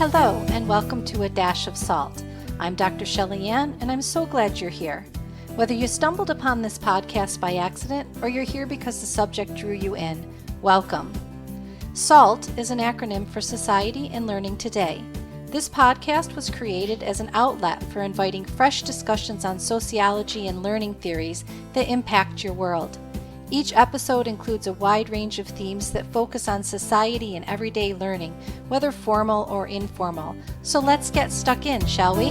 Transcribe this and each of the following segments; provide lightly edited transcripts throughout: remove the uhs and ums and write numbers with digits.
Hello, and welcome to A Dash of Salt. I'm Dr. Shelley Ann, and I'm so glad you're here. Whether you stumbled upon this podcast by accident or you're here because the subject drew you in, welcome. SALT is an acronym for Society and Learning Today. This podcast was created as an outlet for inviting fresh discussions on sociology and learning theories that impact your world. Each episode includes a wide range of themes that focus on society and everyday learning, whether formal or informal. So let's get stuck in, shall we?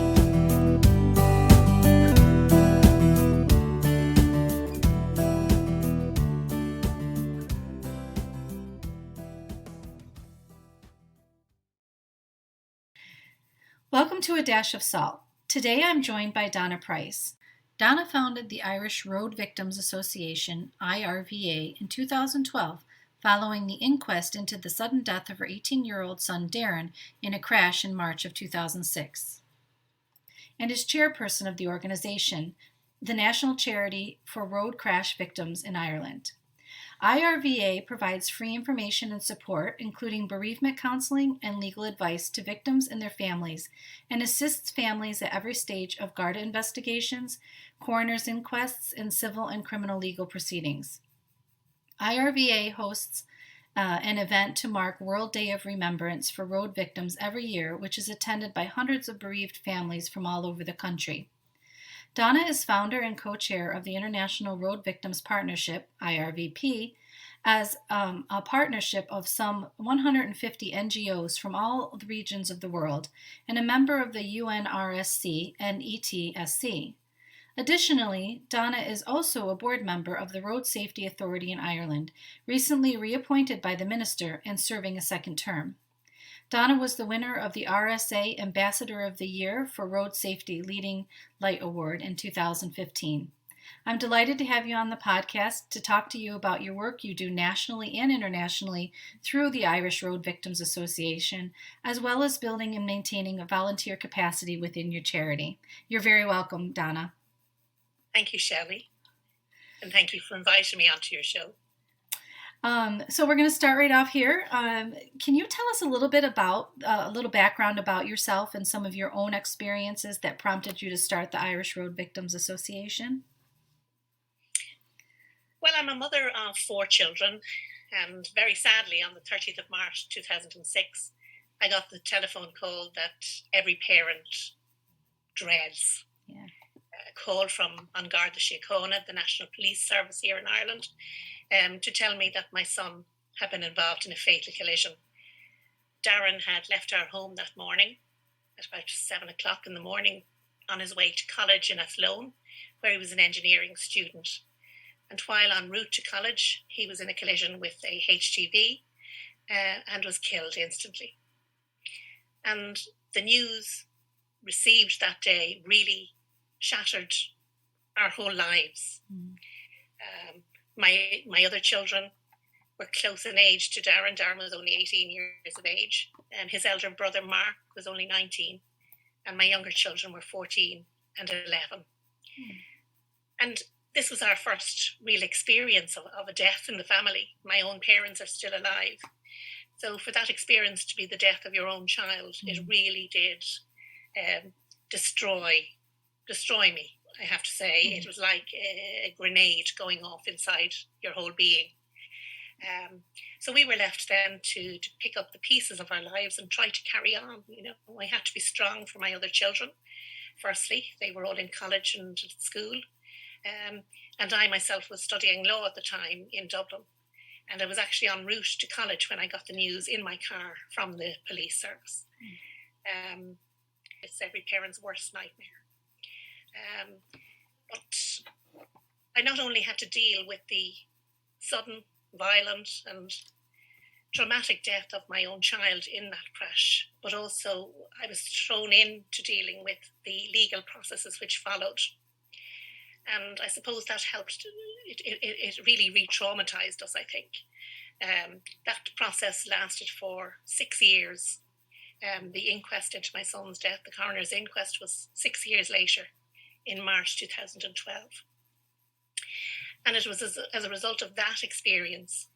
Welcome to A Dash of Salt. Today I'm joined by Donna Price. Donna founded the Irish Road Victims Association, IRVA, in 2012 following the inquest into the sudden death of her 18-year-old son Darren in a crash in March of 2006, and is chairperson of the organization, the national charity for road crash victims in Ireland. IRVA provides free information and support, including bereavement counseling and legal advice to victims and their families, and assists families at every stage of Garda investigations, coroner's inquests, and civil and criminal legal proceedings. IRVA hosts an event to mark World Day of Remembrance for road victims every year, which is attended by hundreds of bereaved families from all over the country. Donna is founder and co-chair of the International Road Victims Partnership, IRVP, as a partnership of some 150 NGOs from all the regions of the world, and a member of the UNRSC and ETSC. Additionally, Donna is also a board member of the Road Safety Authority in Ireland, recently reappointed by the minister and serving a second term. Donna was the winner of the RSA Ambassador of the Year for Road Safety Leading Light Award in 2015. I'm delighted to have you on the podcast to talk to you about your work you do nationally and internationally through the Irish Road Victims Association, as well as building and maintaining a volunteer capacity within your charity. You're very welcome, Donna. Thank you, Shelley, and thank you for inviting me onto your show. So we're going to start right off here. Can you tell us a little bit about, a little background about yourself and some of your own experiences that prompted you to start the Irish Road Victims Association? Well, I'm a mother of 4 children, and very sadly, on the 30th of March 2006, I got the telephone call that every parent dreads. Yeah. A call from An Garda Síochána, the National Police Service here in Ireland, to tell me that my son had been involved in a fatal collision. Darren had left our home that morning at about 7 o'clock in the morning on his way to college in Athlone, where he was an engineering student. And while en route to college, he was in a collision with a HGV and was killed instantly. And the news received that day really shattered our whole lives. My other children were close in age to Darren. Darren was only 18 years of age, and his elder brother Mark was only 19, and my younger children were 14 and 11. And this was our first real experience of a death in the family. My own parents are still alive. So for that experience to be the death of your own child, it really did destroy me, I have to say. It was like a grenade going off inside your whole being. So we were left then to pick up the pieces of our lives and try to carry on. You know, I had to be strong for my other children. Firstly, they were all in college and at school. And I myself was studying law at the time in Dublin. And I was actually en route to college when I got the news in my car from the police service. It's every parent's worst nightmare. But I not only had to deal with the sudden, violent and traumatic death of my own child in that crash, but also I was thrown into dealing with the legal processes which followed. And I suppose that helped. It really re-traumatized us, I think. That process lasted for 6 years. The inquest into my son's death, the coroner's inquest, was 6 years later, in March 2012. And it was as a result of that experience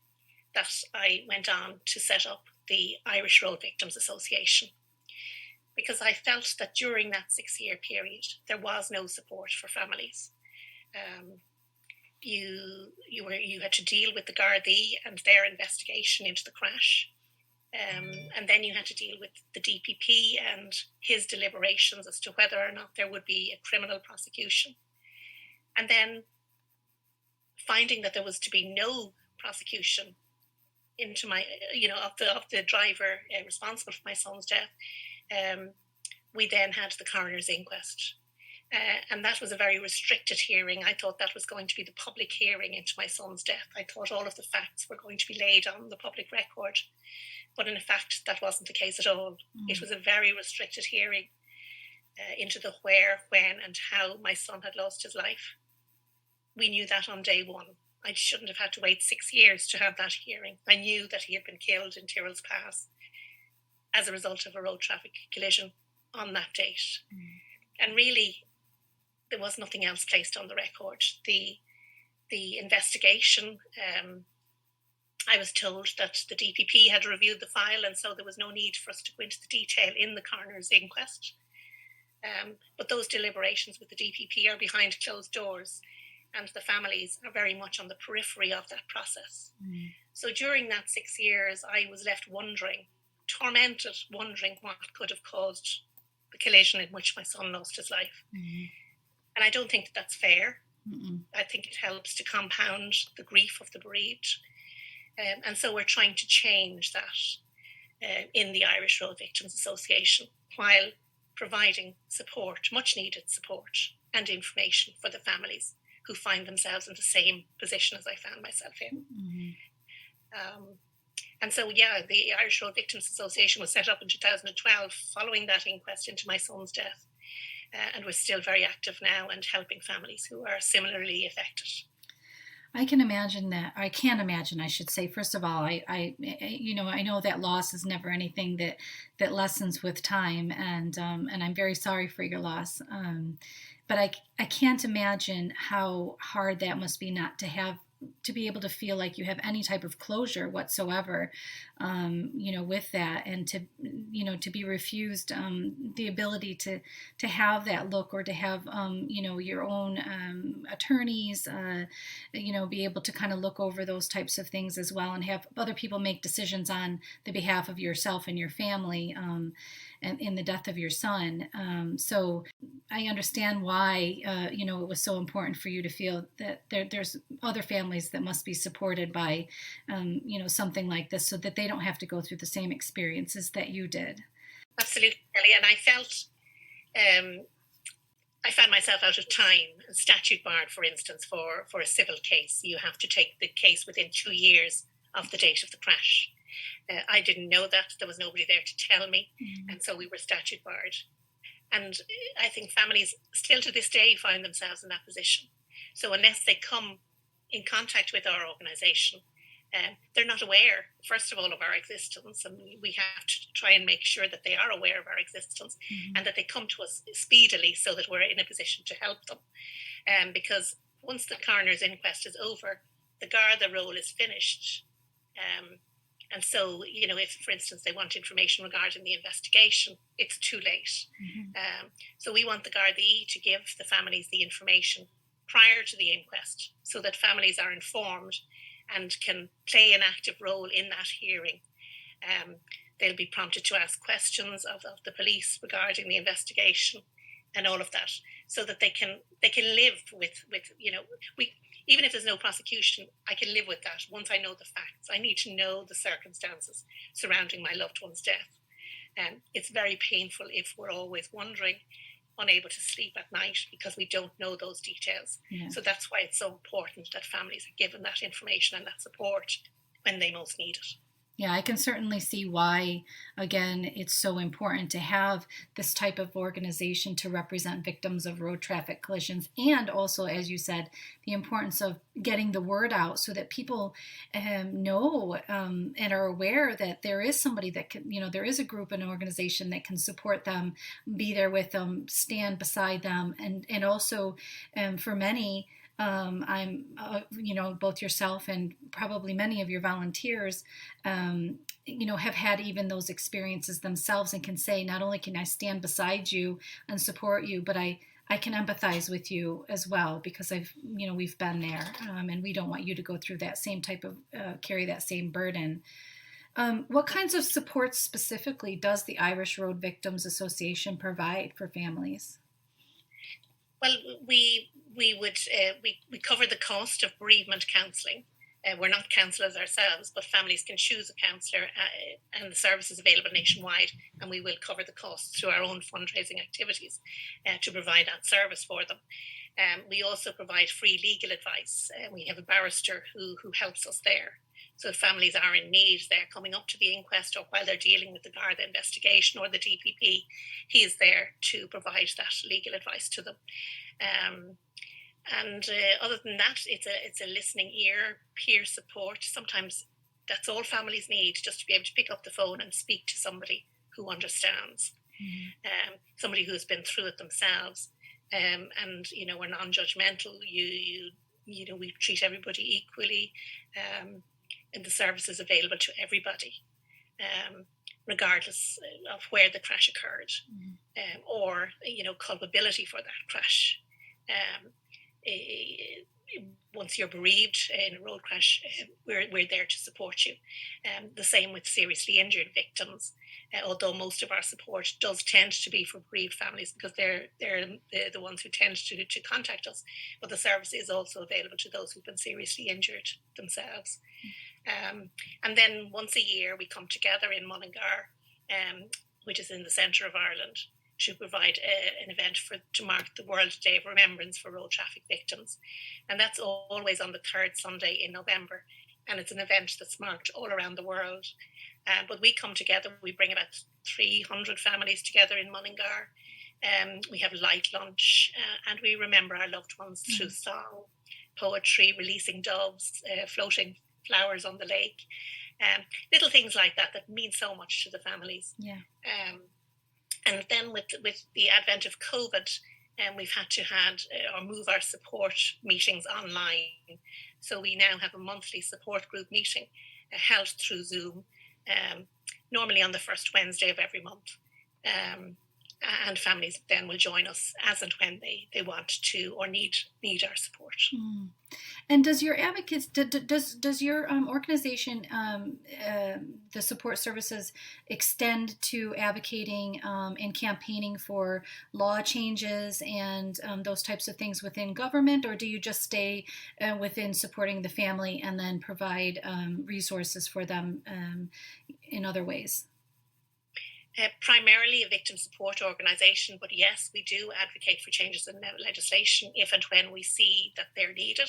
that I went on to set up the Irish Road Victims Association. because I felt that during that 6-year period, there was no support for families. You had to deal with the Gardaí and their investigation into the crash. And then you had to deal with the DPP and his deliberations as to whether or not there would be a criminal prosecution. And then finding that there was to be no prosecution into my, of the driver responsible for my son's death. We then had the coroner's inquest. And that was a very restricted hearing. I thought that was going to be the public hearing into my son's death. I thought all of the facts were going to be laid on the public record. But in fact, that wasn't the case at all. It was a very restricted hearing into the where, when, and how my son had lost his life. We knew that on day one. I shouldn't have had to wait 6 years to have that hearing. I knew that he had been killed in Tyrrell's Pass as a result of a road traffic collision on that date. And really, there was nothing else placed on the record. The investigation, I was told that the DPP had reviewed the file, and so there was no need for us to go into the detail in the coroner's inquest. But those deliberations with the DPP are behind closed doors, and the families are very much on the periphery of that process. So during that 6 years, I was left tormented, wondering what could have caused the collision in which my son lost his life. And I don't think that that's fair. I think it helps to compound the grief of the bereaved. And so we're trying to change that in the Irish Road Victims Association, while providing support, much needed support and information for the families who find themselves in the same position as I found myself in. And so, the Irish Road Victims Association was set up in 2012 following that inquest into my son's death. And we're still very active now and helping families who are similarly affected. I can imagine that. I can't imagine, I should say. First of all, I know that loss is never anything that lessens with time, and I'm very sorry for your loss. But I can't imagine how hard that must be not to be able to feel like you have any type of closure whatsoever, with that, and to be refused the ability to have that look, or to have, your own attorneys, be able to kind of look over those types of things as well, and have other people make decisions on the behalf of yourself and your family, and in the death of your son. So I understand why, it was so important for you to feel that there's other families that must be supported by, something like this, so that they don't have to go through the same experiences that you did. Absolutely, Kelly. And I felt, I found myself out of time. Statute barred, for instance, for a civil case. You have to take the case within 2 years of the date of the crash. I didn't know that. There was nobody there to tell me. And so we were statute barred. And I think families still to this day find themselves in that position. So unless they come in contact with our organisation, they're not aware, first of all, of our existence. And we have to try and make sure that they are aware of our existence, and that they come to us speedily so that we're in a position to help them. Because once the coroner's inquest is over, the Garda role is finished. And so, if, for instance, they want information regarding the investigation, it's too late. So we want the Gardaí to give the families the information prior to the inquest, so that families are informed and can play an active role in that hearing. They'll be prompted to ask questions of the police regarding the investigation and all of that, so that they can live with even if there's no prosecution, I can live with that once I know the facts. I need to know the circumstances surrounding my loved one's death. It's very painful if we're always wondering, unable to sleep at night because we don't know those details. So that's why it's so important that families are given that information and that support when they most need it. Yeah, I can certainly see why, again, it's so important to have this type of organization to represent victims of road traffic collisions. And also, as you said, the importance of getting the word out so that people know and are aware that there is somebody that can, there is a group, an organization that can support them, be there with them, stand beside them. And also for many, I'm, both yourself and probably many of your volunteers, have had even those experiences themselves and can say, not only can I stand beside you and support you, but I can empathize with you as well, because we've been there, and we don't want you to go through that same type of, carry that same burden. What kinds of supports specifically does the Irish Road Victims Association provide for families? Well, we cover the cost of bereavement counselling. We're not counsellors ourselves, but families can choose a counsellor, and the service is available nationwide, and we will cover the costs through our own fundraising activities to provide that service for them. We also provide free legal advice. We have a barrister who helps us there. So if families are in need, they're coming up to the inquest, or while they're dealing with the Garda investigation or the DPP, he is there to provide that legal advice to them. Other than that, it's a listening ear, peer support. Sometimes that's all families need, just to be able to pick up the phone and speak to somebody who understands, somebody who has been through it themselves. And we're non-judgmental. We treat everybody equally, and the service is available to everybody, regardless of where the crash occurred, or culpability for that crash. Once you're bereaved in a road crash, we're there to support you. The same with seriously injured victims, although most of our support does tend to be for bereaved families, because they're the ones who tend to contact us. But the service is also available to those who've been seriously injured themselves. And then once a year we come together in Mullingar, which is in the centre of Ireland, to provide an event to mark the World Day of Remembrance for road traffic victims. And that's always on the third Sunday in November. And it's an event that's marked all around the world. But we come together, we bring about 300 families together in Mullingar. We have light lunch, and we remember our loved ones through song, poetry, releasing doves, floating flowers on the lake. Little things like that mean so much to the families. Yeah. And then with the advent of COVID, we've had to move our support meetings online. So we now have a monthly support group meeting held through Zoom, normally on the first Wednesday of every month. And families then will join us as and when they want to or need our support. And does your advocates, does your organization, the support services, extend to advocating and campaigning for law changes and those types of things within government, or do you just stay within supporting the family and then provide resources for them in other ways? Primarily a victim support organisation, but yes, we do advocate for changes in legislation if and when we see that they're needed.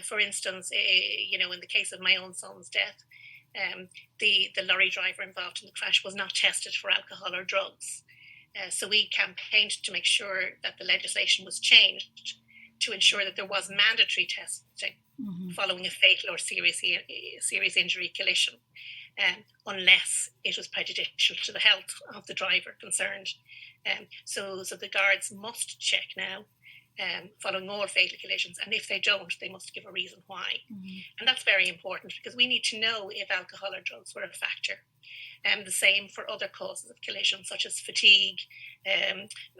For instance, in the case of my own son's death, the lorry driver involved in the crash was not tested for alcohol or drugs. So we campaigned to make sure that the legislation was changed to ensure that there was mandatory testing following a fatal or serious injury collision, unless it was prejudicial to the health of the driver concerned. So the guards must check now, following all fatal collisions, and if they don't, they must give a reason why. And that's very important, because we need to know if alcohol or drugs were a factor. The same for other causes of collision, such as fatigue,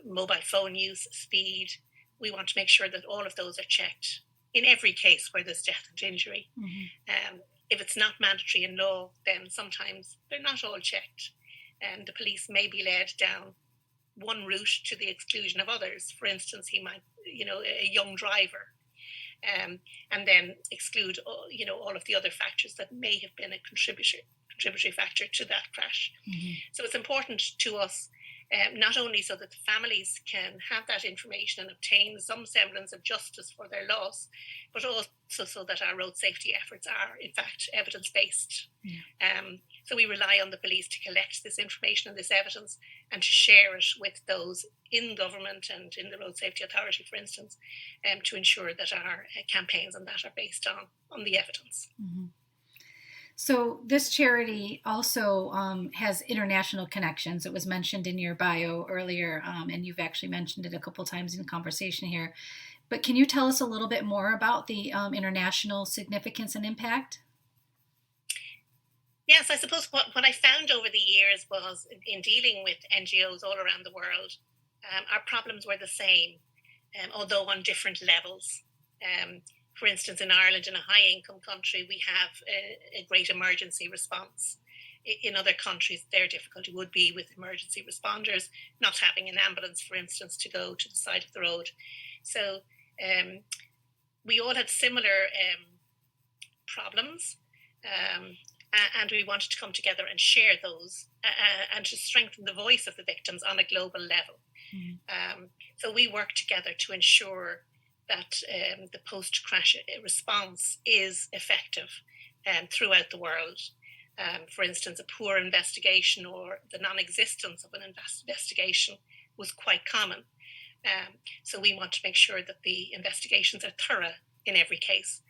mobile phone use, speed. We want to make sure that all of those are checked in every case where there's death and injury. If it's not mandatory in law, then sometimes they're not all checked. And the police may be led down one route to the exclusion of others. For instance, he might, a young driver, and then exclude, all of the other factors that may have been a contributory factor to that crash. So it's important to us, not only so that the families can have that information and obtain some semblance of justice for their loss, but also so that our road safety efforts are, in fact, evidence-based. So we rely on the police to collect this information and this evidence and to share it with those in government and in the Road Safety Authority, for instance, to ensure that our campaigns on that are based on the evidence. So this charity also has international connections. It was mentioned in your bio earlier, and you've actually mentioned it a couple times in conversation here. But can you tell us a little bit more about the international significance and impact? Yes, I suppose what I found over the years was in dealing with NGOs all around the world, our problems were the same, although on different levels. For instance, in Ireland, in a high-income country, we have a great emergency response. In other countries, their difficulty would be with emergency responders not having an ambulance, for instance, to go to the side of the road. So we all had similar problems. And we wanted to come together and share those and to strengthen the voice of the victims on a global level. So we work together to ensure that the post-crash response is effective throughout the world. For instance, a poor investigation or the non-existence of an investigation was quite common. So we want to make sure that the investigations are thorough in every case,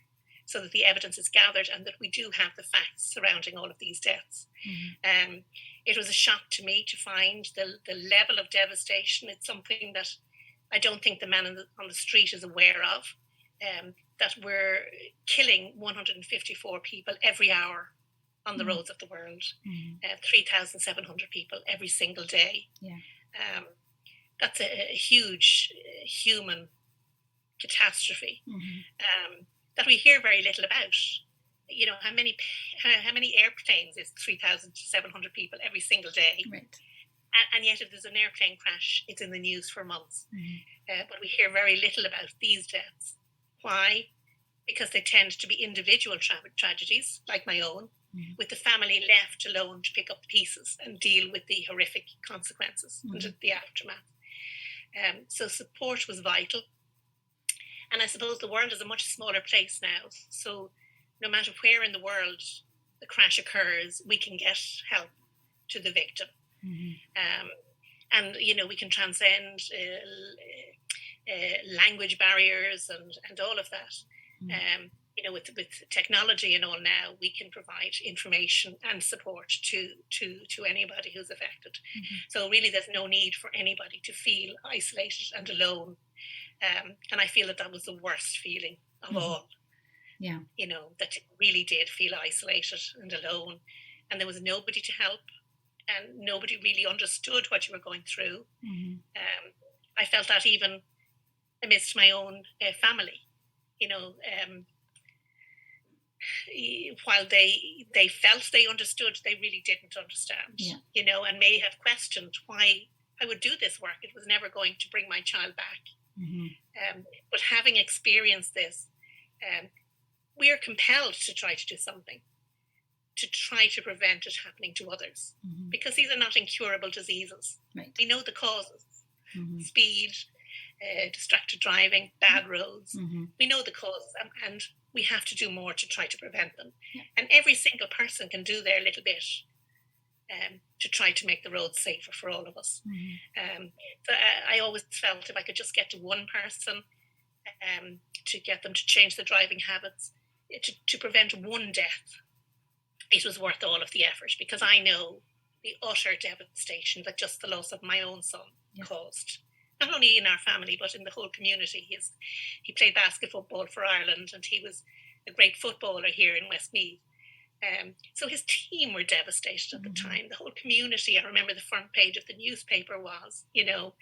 so that the evidence is gathered and that we do have the facts surrounding all of these deaths. It was a shock to me to find the level of devastation. It's something that I don't think the man on the street is aware of, that we're killing 154 people every hour on the roads of the world, 3,700 people every single day. Yeah. That's a huge human catastrophe. That we hear very little about. You know, how many airplanes is 3,700 people every single day? Right. And yet, if there's an airplane crash, it's in the news for months. But we hear very little about these deaths. Why? Because they tend to be individual tragedies, like my own, with the family left alone to pick up the pieces and deal with the horrific consequences and the aftermath. So support was vital. And I suppose the world is a much smaller place now. So no matter where in the world the crash occurs, we can get help to the victim. And, you know, we can transcend language barriers and all of that. You know, with technology and all now, we can provide information and support to anybody who's affected. So really there's no need for anybody to feel isolated and alone. And I feel that was the worst feeling of all. Yeah. You know, that you really did feel isolated and alone. And there was nobody to help. And nobody really understood what you were going through. I felt that even amidst my own family. You know, while they felt they understood, they really didn't understand. Yeah. You know, and may have questioned why I would do this work. It was never going to bring my child back. But having experienced this, we are compelled to try to do something, to try to prevent it happening to others, because these are not incurable diseases. Right. We know the causes: speed, distracted driving, bad roads. We know the causes, and we have to do more to try to prevent them. Yeah. And every single person can do their little bit to try to make the roads safer for all of us. So I always felt if I could just get to one person, to get them to change their driving habits, to prevent one death, it was worth all of the effort, because I know the utter devastation that just the loss of my own son caused. Not only in our family, but in the whole community. He played basketball for Ireland, and he was a great footballer here in Westmeath. So his team were devastated at the time. The whole community, I remember the front page of the newspaper was, you know,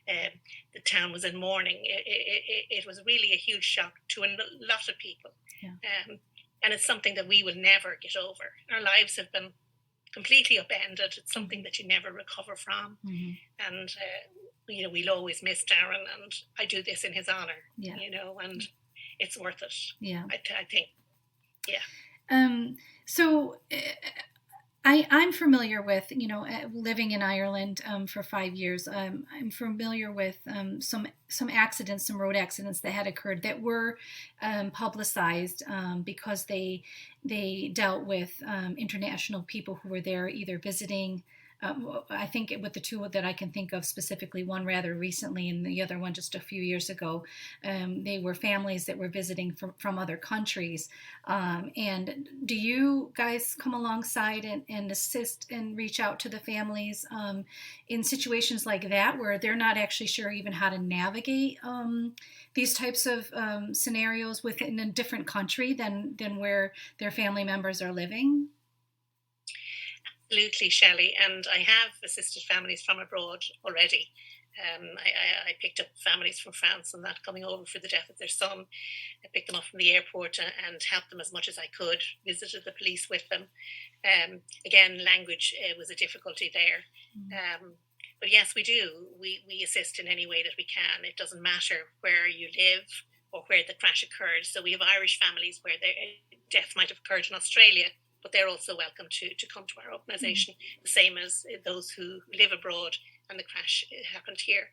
the town was in mourning. It was really a huge shock to a lot of people. Yeah. And it's something that we will never get over. Our lives have been completely upended. It's something that you never recover from. And, you know, we'll always miss Darren, and I do this in his honour, you know, and it's worth it. Yeah. I think, So I'm familiar with, you know, living in Ireland for 5 years. I'm familiar with some accidents, some road accidents that had occurred that were publicized because they dealt with international people who were there either visiting I think with the two that I can think of specifically, one rather recently and the other one just a few years ago, they were families that were visiting from other countries. And do you guys come alongside and assist and reach out to the families in situations like that where they're not actually sure even how to navigate these types of scenarios within a different country than where their family members are living? Absolutely, Shelley. And I have assisted families from abroad already. I picked up families from France and that coming over for the death of their son. I picked them up from the airport and helped them as much as I could, visited the police with them. Again, language was a difficulty there. But yes, we do. We assist in any way that we can. It doesn't matter where you live or where the crash occurred. So we have Irish families where their death might have occurred in Australia, but they're also welcome to come to our organisation, the same as those who live abroad and the crash happened here.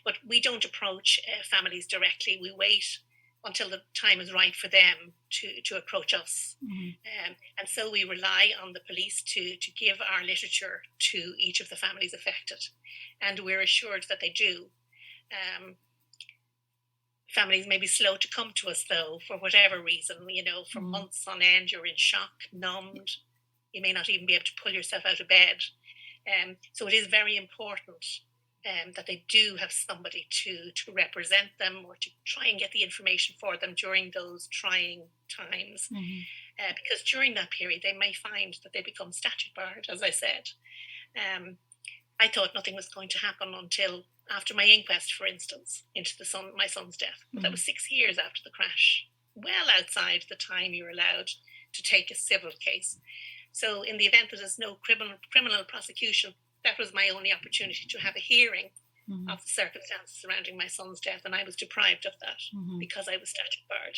But we don't approach families directly. We wait until the time is right for them to approach us. And so we rely on the police to give our literature to each of the families affected. And we're assured that they do. Families may be slow to come to us, though, for whatever reason. For months on end, you're in shock, numbed. You may not even be able to pull yourself out of bed. So it is very important that they do have somebody to represent them or to try and get the information for them during those trying times. Because during that period, they may find that they become statute barred, as I said. I thought nothing was going to happen until after my inquest, for instance, into my son's death. But that was 6 years after the crash, well outside the time you're allowed to take a civil case. So in the event that there's no criminal prosecution, that was my only opportunity to have a hearing of the circumstances surrounding my son's death, and I was deprived of that because I was statute barred.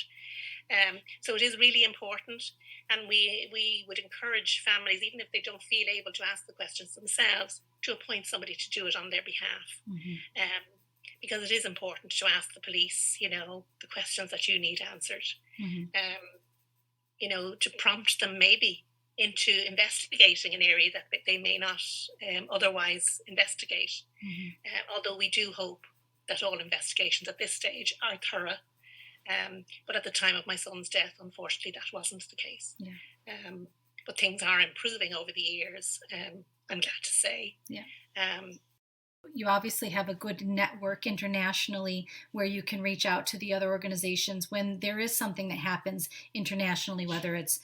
So it is really important, and we would encourage families, even if they don't feel able to ask the questions themselves, to appoint somebody to do it on their behalf. Because it is important to ask the police, the questions that you need answered. To prompt them maybe into investigating an area that they may not otherwise investigate. Although we do hope that all investigations at this stage are thorough. But at the time of my son's death, unfortunately, that wasn't the case. But things are improving over the years, I'm glad to say. You obviously have a good network internationally where you can reach out to the other organizations when there is something that happens internationally, whether it's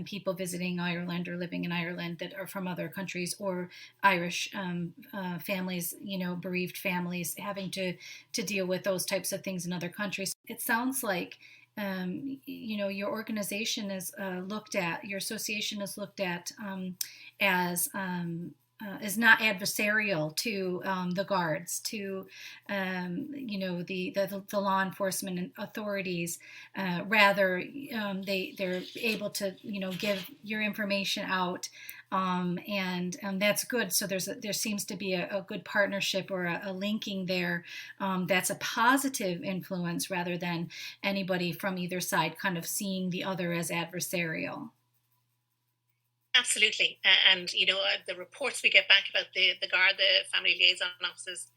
people visiting Ireland or living in Ireland that are from other countries, or Irish families, bereaved families having to deal with those types of things in other countries. It sounds like your organization is looked at, your association is looked at as is not adversarial to the guards, to the law enforcement authorities. Rather, they're able to give your information out, and that's good. So there seems to be a good partnership or a linking there. That's a positive influence rather than anybody from either side kind of seeing the other as adversarial. Absolutely. And, the reports we get back about the GAR, the family liaison officers,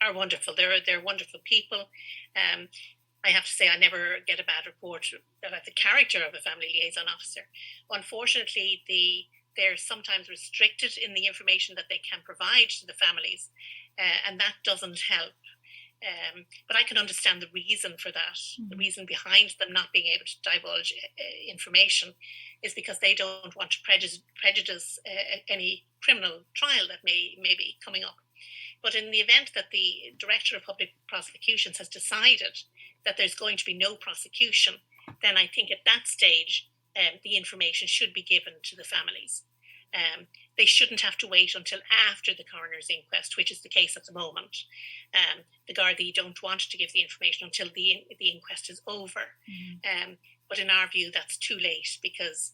are wonderful. They're wonderful people. I have to say I never get a bad report about the character of a family liaison officer. Unfortunately, they're sometimes restricted in the information that they can provide to the families, and that doesn't help. But I can understand the reason for that. The reason behind them not being able to divulge information is because they don't want to prejudice any criminal trial that may be coming up. But in the event that the Director of Public Prosecutions has decided that there's going to be no prosecution, then I think at that stage the information should be given to the families. They shouldn't have to wait until after the coroner's inquest, which is the case at the moment. The Gardaí don't want to give the information until the inquest is over. But in our view, that's too late, because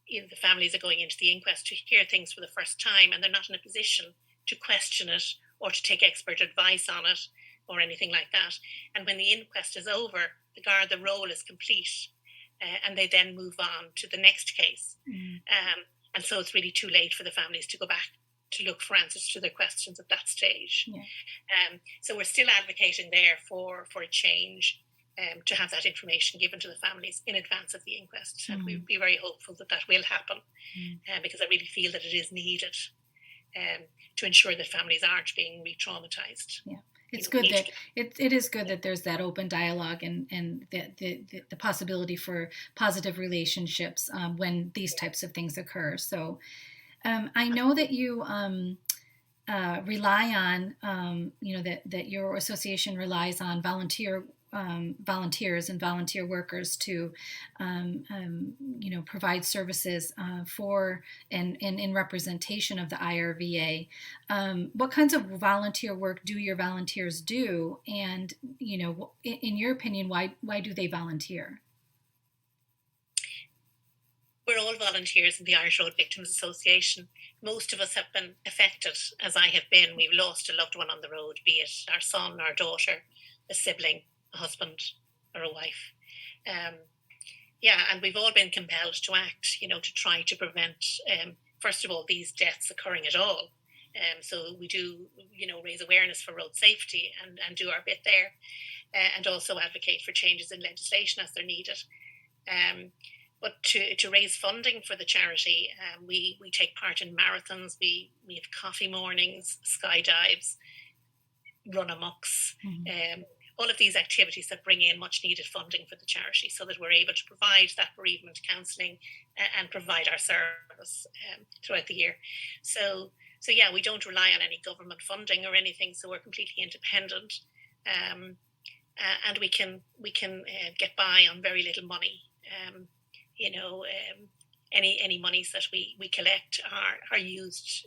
the families are going into the inquest to hear things for the first time, and they're not in a position to question it or to take expert advice on it or anything like that. And when the inquest is over, the Garda role is complete, and they then move on to the next case. And so it's really too late for the families to go back to look for answers to their questions at that stage. Yeah. So we're still advocating there for a change, to have that information given to the families in advance of the inquest. And we'd be very hopeful that that will happen, because I really feel that it is needed, to ensure that families aren't being re-traumatized. Yeah. It's good that it is good that there's that open dialogue and the possibility for positive relationships when these types of things occur. So I know that you rely on, that your association relies on volunteers and volunteer workers to, provide services for and in representation of the IRVA. What kinds of volunteer work do your volunteers do? And, in your opinion, why do they volunteer? We're all volunteers in the Irish Road Victims Association. Most of us have been affected, as I have been. We've lost a loved one on the road, be it our son, our daughter, a sibling, a husband, or a wife. And we've all been compelled to act, to try to prevent, first of all, these deaths occurring at all. So we do, raise awareness for road safety and do our bit there, and also advocate for changes in legislation as they're needed. But to raise funding for the charity, we take part in marathons, we have coffee mornings, skydives, run-amoks, all of these activities that bring in much needed funding for the charity so that we're able to provide that bereavement counselling and provide our service throughout the year. So we don't rely on any government funding or anything, so we're completely independent, and we can get by on very little money. Any monies that we collect are used,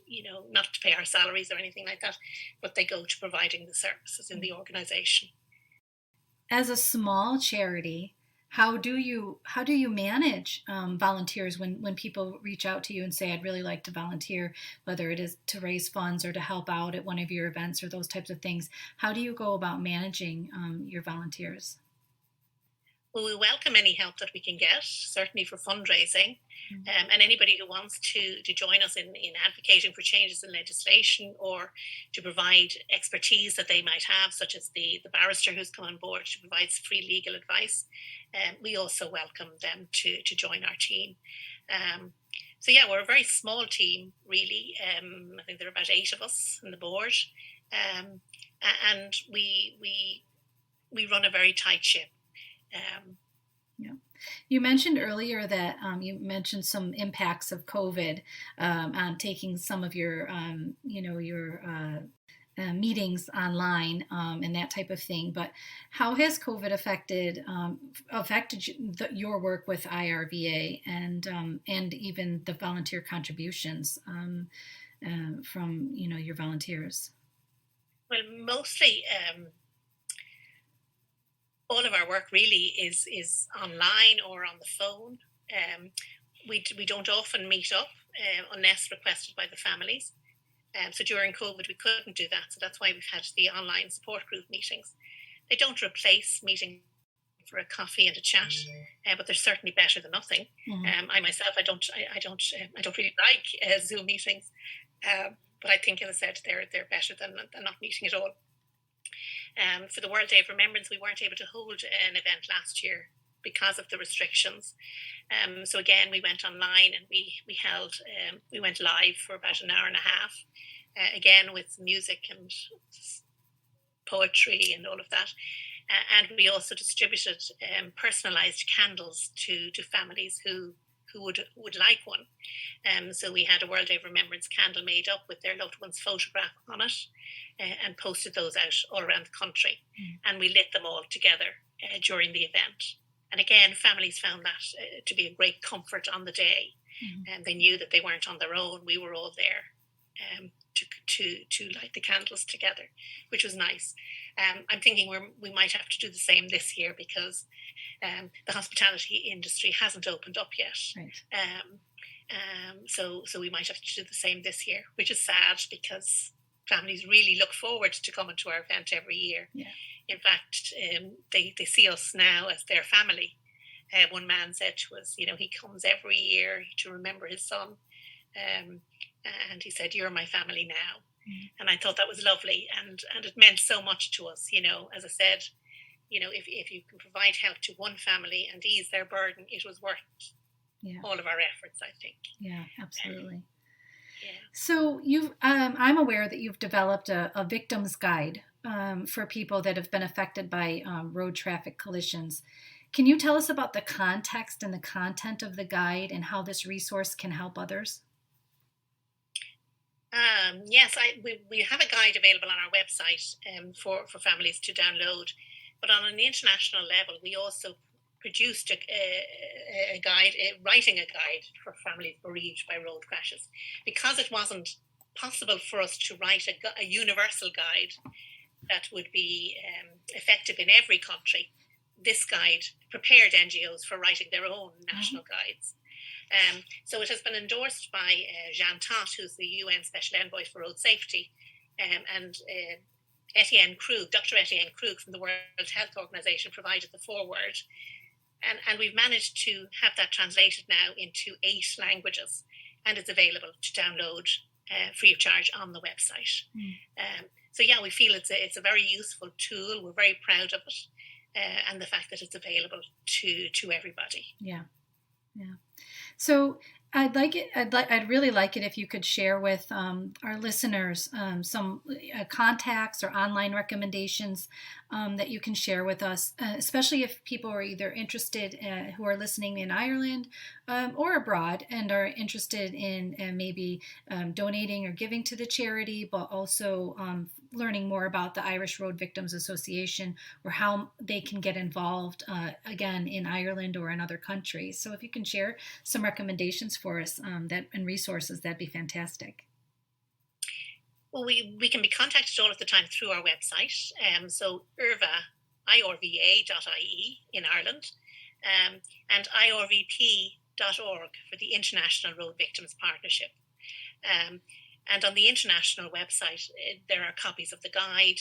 not to pay our salaries or anything like that, but they go to providing the services in the organisation. As a small charity, how do you manage volunteers when people reach out to you and say, I'd really like to volunteer, whether it is to raise funds or to help out at one of your events or those types of things? How do you go about managing your volunteers? Well, we welcome any help that we can get, certainly for fundraising, and anybody who wants to join us in advocating for changes in legislation or to provide expertise that they might have, such as the barrister who's come on board to provide free legal advice. We also welcome them to join our team. We're a very small team, really. I think there are about 8 of us on the board, and we run a very tight ship. You mentioned earlier that you mentioned some impacts of COVID on taking some of your meetings online and that type of thing. But how has COVID affected your work with IRVA and even the volunteer contributions from your volunteers? Well, mostly. All of our work really is online or on the phone. We don't often meet up unless requested by the families. So during COVID, we couldn't do that. So that's why we've had the online support group meetings. They don't replace meeting for a coffee and a chat, but they're certainly better than nothing. I myself, I don't really like Zoom meetings, but I think, as I said, they're better than not meeting at all. For the World Day of Remembrance, we weren't able to hold an event last year because of the restrictions. So again, we went online and we went live for about an hour and a half, again with music and poetry and all of that. And we also distributed personalised candles to families who would like one. So we had a World Day of Remembrance candle made up with their loved one's photograph on it, and posted those out all around the country. And we lit them all together during the event. And again, families found that to be a great comfort on the day. And they knew that they weren't on their own. We were all there to light the candles together, which was nice. I'm thinking we might have to do the same this year because the hospitality industry hasn't opened up yet. Right. So we might have to do the same this year, which is sad because families really look forward to coming to our event every year. Yeah. In fact, they see us now as their family. One man said to us, he comes every year to remember his son. And he said, "You're my family now." And I thought that was lovely, and it meant so much to us. As I said, if you can provide help to one family and ease their burden, it was worth all of our efforts, I think. Yeah, absolutely. Yeah. So I'm aware that you've developed a victim's guide for people that have been affected by road traffic collisions. Can you tell us about the context and the content of the guide and how this resource can help others? Yes, we have a guide available on our website for families to download. But on an international level, we also produced a guide, writing a guide for families bereaved by road crashes. Because it wasn't possible for us to write a universal guide that would be effective in every country, this guide prepared NGOs for writing their own national guides. So it has been endorsed by Jean Tott, who's the UN Special Envoy for Road Safety, and Dr. Etienne Krug from the World Health Organization provided the foreword. And we've managed to have that translated now into 8 languages, and it's available to download free of charge on the website. So yeah, we feel it's a very useful tool. We're very proud of it, and the fact that it's available to everybody. Yeah. So I'd really like it if you could share with our listeners some contacts or online recommendations that you can share with us, especially if people are either interested, who are listening in Ireland or abroad, and are interested in maybe donating or giving to the charity, but also learning more about the Irish Road Victims Association, or how they can get involved again in Ireland or in other countries. So if you can share some recommendations for us and resources, that'd be fantastic. Well, we can be contacted all of the time through our website. So IRVA.ie in Ireland, and IRVP.org for the International Road Victims Partnership. And on the international website, there are copies of the guide,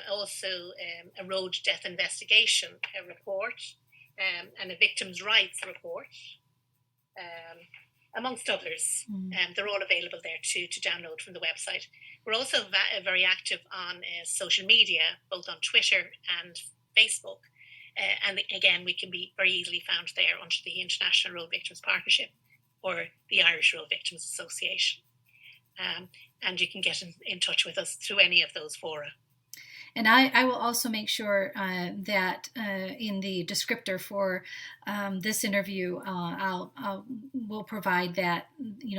also a road death investigation report, and a victims' rights report, amongst others. They're all available there to download from the website. We're also very active on social media, both on Twitter and Facebook. And again, we can be very easily found there under the International Road Victims Partnership or the Irish Road Victims Association. And you can get in touch with us through any of those fora. And I will also make sure that in the descriptor for this interview, we'll provide that,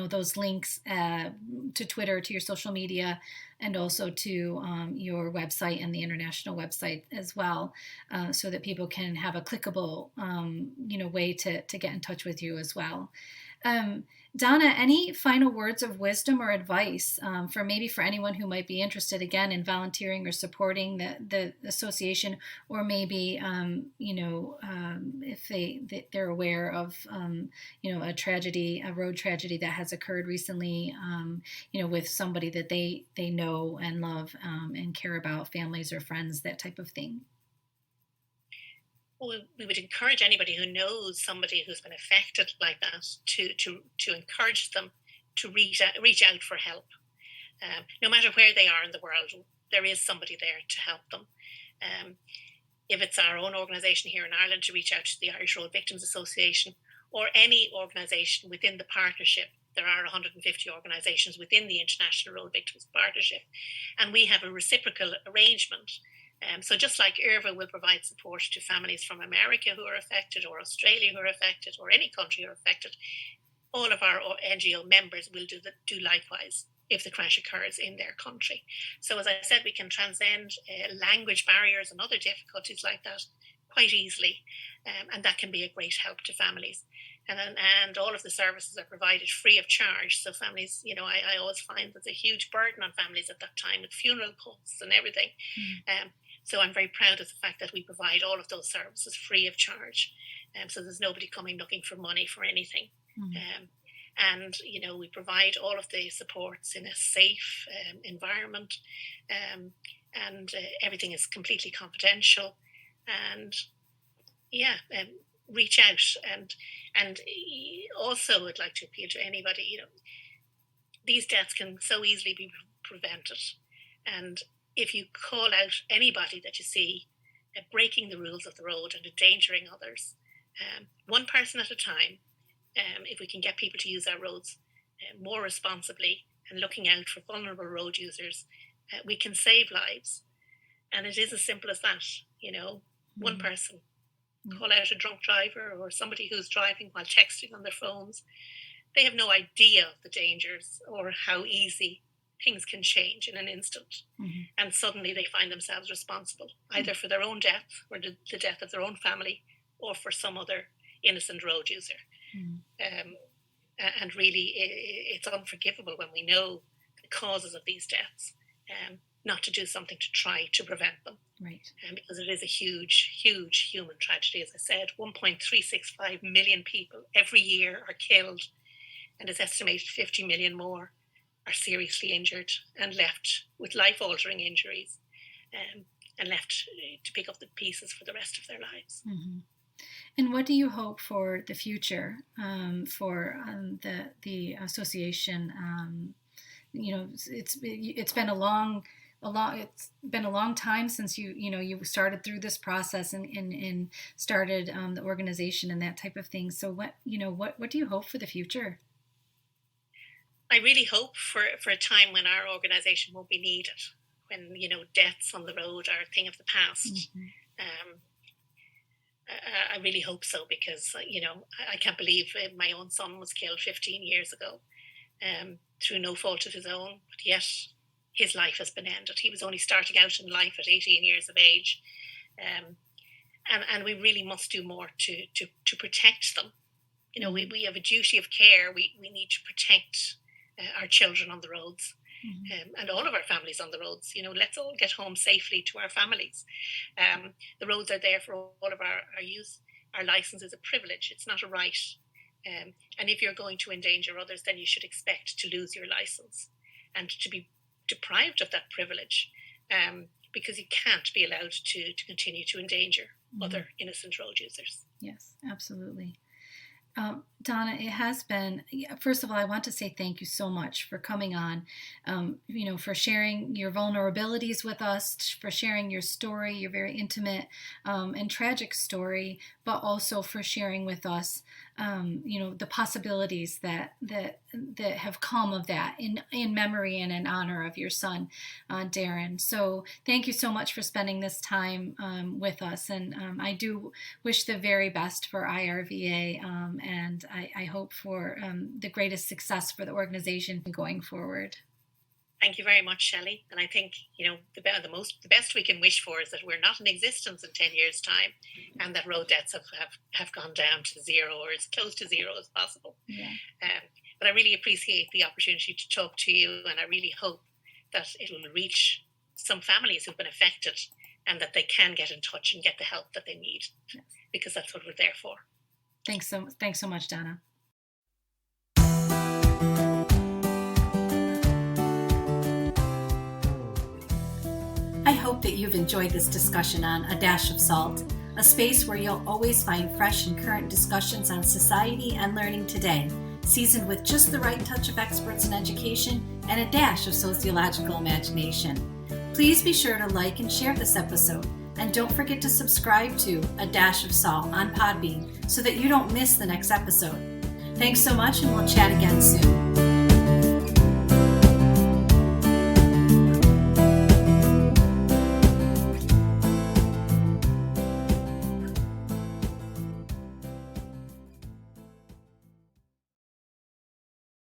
those links to Twitter, to your social media, and also to your website and the international website as well, so that people can have a clickable, way to get in touch with you as well. Donna, any final words of wisdom or advice for anyone who might be interested again in volunteering or supporting the association, or maybe if they're aware of a tragedy, a road tragedy that has occurred recently, with somebody that they know and love and care about, families or friends, that type of thing? Well, we would encourage anybody who knows somebody who's been affected like that to encourage them to reach out for help. No matter where they are in the world, there is somebody there to help them. If it's our own organisation here in Ireland, to reach out to the Irish Road Victims Association, or any organisation within the partnership. There are 150 organisations within the International Road Victims Partnership, and we have a reciprocal arrangement. So just like IRVA will provide support to families from America who are affected, or Australia who are affected, or any country who are affected, all of our NGO members will do likewise if the crash occurs in their country. So as I said, we can transcend language barriers and other difficulties like that quite easily, and that can be a great help to families. And all of the services are provided free of charge. So families, I always find there's a huge burden on families at that time with funeral costs and everything. So I'm very proud of the fact that we provide all of those services free of charge. So there's nobody coming looking for money for anything. And, we provide all of the supports in a safe environment, and everything is completely confidential. And reach out. And also would like to appeal to anybody, these deaths can so easily be prevented. And if you call out anybody that you see breaking the rules of the road and endangering others, one person at a time, if we can get people to use our roads more responsibly and looking out for vulnerable road users, we can save lives. And it is as simple as that, one person. Call out a drunk driver or somebody who's driving while texting on their phones. They have no idea of the dangers or how easy things can change in an instant. And suddenly they find themselves responsible, either for their own death or the death of their own family or for some other innocent road user. And really, it's unforgivable when we know the causes of these deaths, not to do something to try to prevent them. Right. Because it is a huge, huge human tragedy. As I said, 1.365 million people every year are killed, and it's estimated 50 million more are seriously injured and left with life-altering injuries, and left to pick up the pieces for the rest of their lives. And what do you hope for the future for the association? It's been a long time since you started through this process and started the organization and that type of thing. So what do you hope for the future? I really hope for a time when our organization won't be needed, when deaths on the road are a thing of the past. I really hope so, because I can't believe my own son was killed 15 years ago through no fault of his own, but yet his life has been ended. He was only starting out in life at 18 years of age, and we really must do more to protect them. We have a duty of care. We need to protect our children on the roads. And all of our families on the roads. Let's all get home safely to our families. The roads are there for all of our use. Our license is a privilege. It's not a right. And if you're going to endanger others, then you should expect to lose your license and to be deprived of that privilege, because you can't be allowed to continue to endanger other innocent road users. Yes, absolutely. Donna, it has been, first of all, I want to say thank you so much for coming on, for sharing your vulnerabilities with us, for sharing your story, your very intimate and tragic story, but also for sharing with us, the possibilities that have come of that in memory and in honor of your son, Darren. So thank you so much for spending this time with us. And I do wish the very best for IRVA, and I hope for the greatest success for the organization going forward. Thank you very much, Shelley. And I think, the best we can wish for is that we're not in existence in 10 years' time, and that road deaths have gone down to zero, or as close to zero as possible. Yeah. But I really appreciate the opportunity to talk to you, and I really hope that it will reach some families who've been affected, and that they can get in touch and get the help that they need, because that's what we're there for. Thanks so much, Donna. I hope that you've enjoyed this discussion on A Dash of Salt, a space where you'll always find fresh and current discussions on society and learning today, seasoned with just the right touch of experts in education and a dash of sociological imagination. Please be sure to like and share this episode, and don't forget to subscribe to A Dash of Salt on Podbean so that you don't miss the next episode. Thanks so much, and we'll chat again soon.